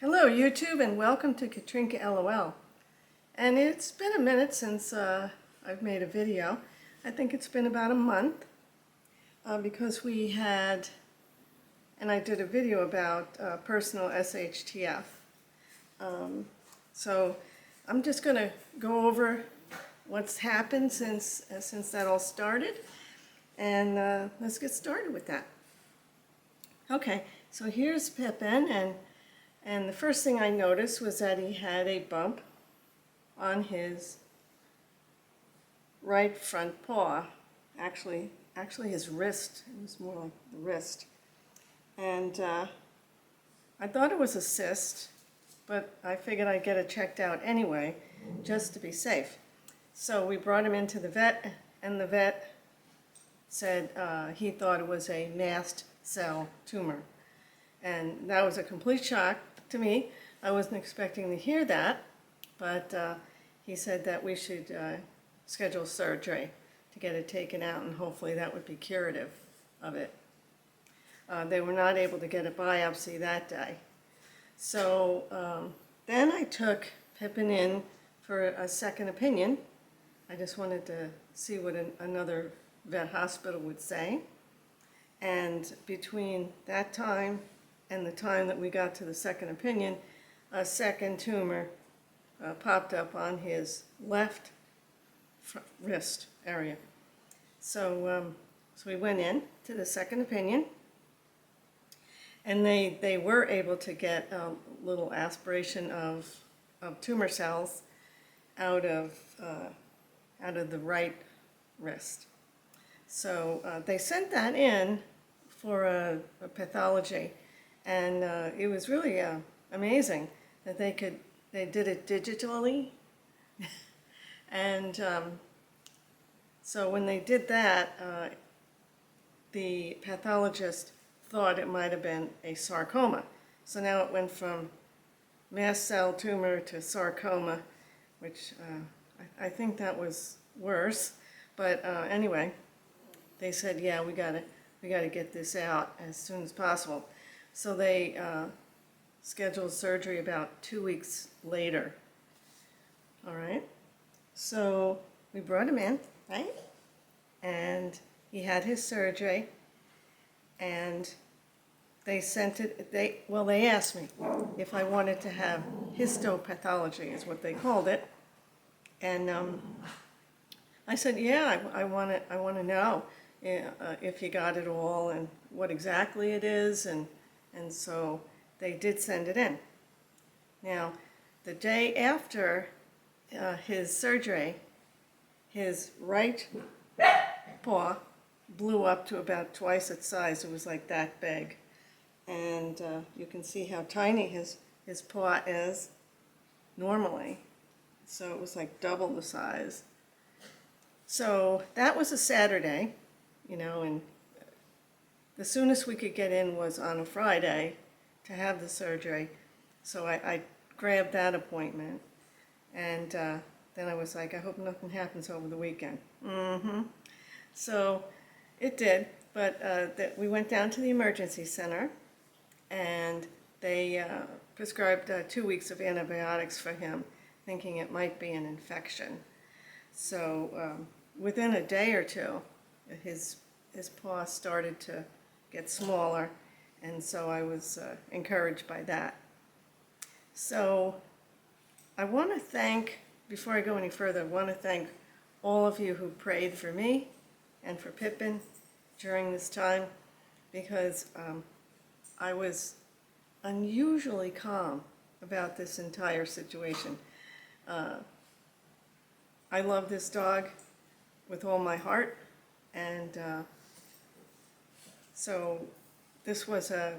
Hello YouTube and welcome to Katrinka LOL. And it's been a minute since I've made a video. I think it's been about a month because we had, and I did a video about personal SHTF. So I'm just going to go over what's happened since that all started, and let's get started with that. Okay, so here's Pippin, and the first thing I noticed was that he had a bump on his right front paw, actually his wrist. It was more like the wrist. And I thought it was a cyst, but I figured I'd get it checked out anyway, just to be safe. So we brought him into the vet, and the vet said he thought it was a mast cell tumor. And that was a complete shock to me. I wasn't expecting to hear that, but he said that we should schedule surgery to get it taken out, and hopefully that would be curative of it. They were not able to get a biopsy that day. So then I took Pippin in for a second opinion. I just wanted to see what another vet hospital would say. And between that time and the time that we got to the second opinion, a second tumor popped up on his left wrist area. So we went in to the second opinion, and they were able to get a little aspiration of tumor cells out of the right wrist. So they sent that in for a pathology, and it was really amazing that they did it digitally. And so when they did that, the pathologist thought it might have been a sarcoma. So now it went from mast cell tumor to sarcoma, which I think that was worse. But anyway, they said, yeah, we gotta get this out as soon as possible. So they scheduled surgery about 2 weeks later. All right. So we brought him in, right? And he had his surgery, and they sent it. They asked me if I wanted to have histopathology, is what they called it, and I said, yeah, I want to know if you got it all and what exactly it is, and so they did send it in. Now, the day after his surgery, his right paw blew up to about twice its size. It was like that big, and you can see how tiny his paw is normally. So it was like double the size. So that was a Saturday, and the soonest we could get in was on a Friday to have the surgery. So I grabbed that appointment, and then I was like, I hope nothing happens over the weekend. So it did, but we went down to the emergency center, and they prescribed 2 weeks of antibiotics for him, thinking it might be an infection. So within a day or two, his paw started to get smaller, and so I was encouraged by that. So I want to thank, before I go any further, I want to thank all of you who prayed for me and for Pippin during this time, because I was unusually calm about this entire situation. I love this dog with all my heart, and so this was a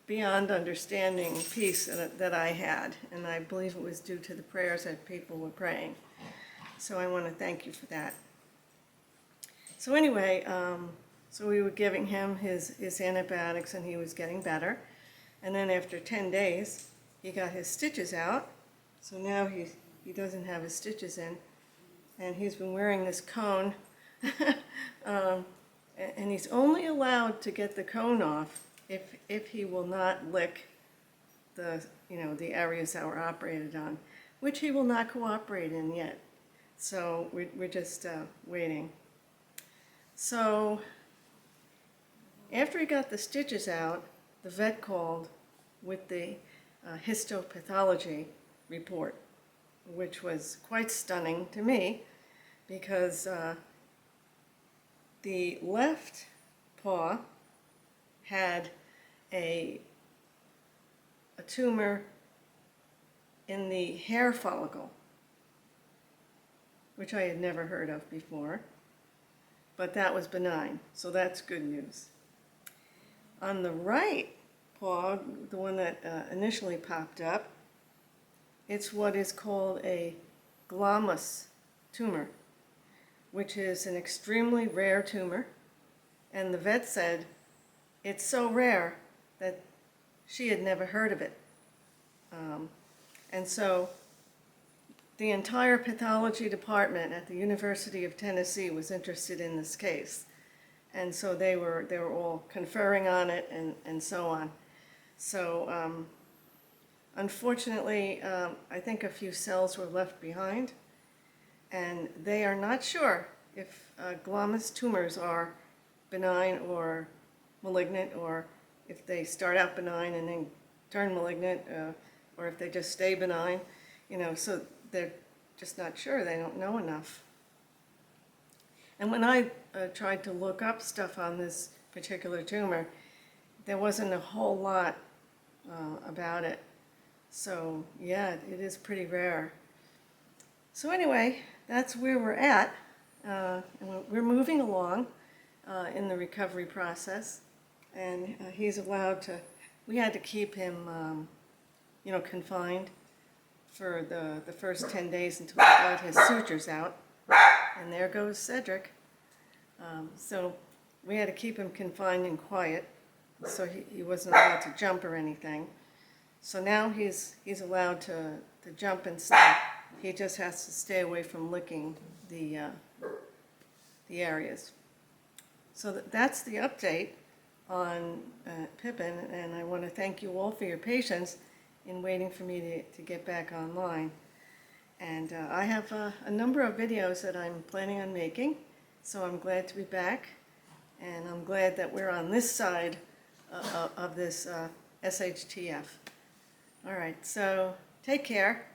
beyond understanding peace that I had, and I believe it was due to the prayers that people were praying. So I want to thank you for that. So anyway, so we were giving him his antibiotics, and he was getting better. And then after 10 days, he got his stitches out. So now he doesn't have his stitches in, and he's been wearing this cone. And he's only allowed to get the cone off if he will not lick the areas that were operated on, which he will not cooperate in yet. So we're just waiting. So after he got the stitches out, the vet called with the histopathology report, which was quite stunning to me because the left paw had a tumor in the hair follicle, which I had never heard of before, but that was benign, so that's good news. On the right paw, the one that initially popped up, it's what is called a glomus tumor, which is an extremely rare tumor, and the vet said it's so rare that she had never heard of it. And so the entire pathology department at the University of Tennessee was interested in this case. And so they were all conferring on it and so on. So unfortunately, I think a few cells were left behind, and they are not sure if glomus tumors are benign or malignant, or if they start out benign and then turn malignant, or if they just stay benign, so they're just not sure. They don't know enough. And when I tried to look up stuff on this particular tumor, there wasn't a whole lot about it. So yeah, it is pretty rare. So anyway, that's where we're at. And we're moving along in the recovery process. And he's allowed to, we had to keep him, confined for the first 10 days until he got his sutures out. And there goes Cedric. So we had to keep him confined and quiet, so he wasn't allowed to jump or anything. So now he's allowed to jump and stuff. He just has to stay away from licking the areas. So that's the update on Pippin, and I want to thank you all for your patience in waiting for me to get back online. And I have a number of videos that I'm planning on making, so I'm glad to be back, and I'm glad that we're on this side of this SHTF. All right, so take care,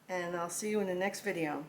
and I'll see you in the next video.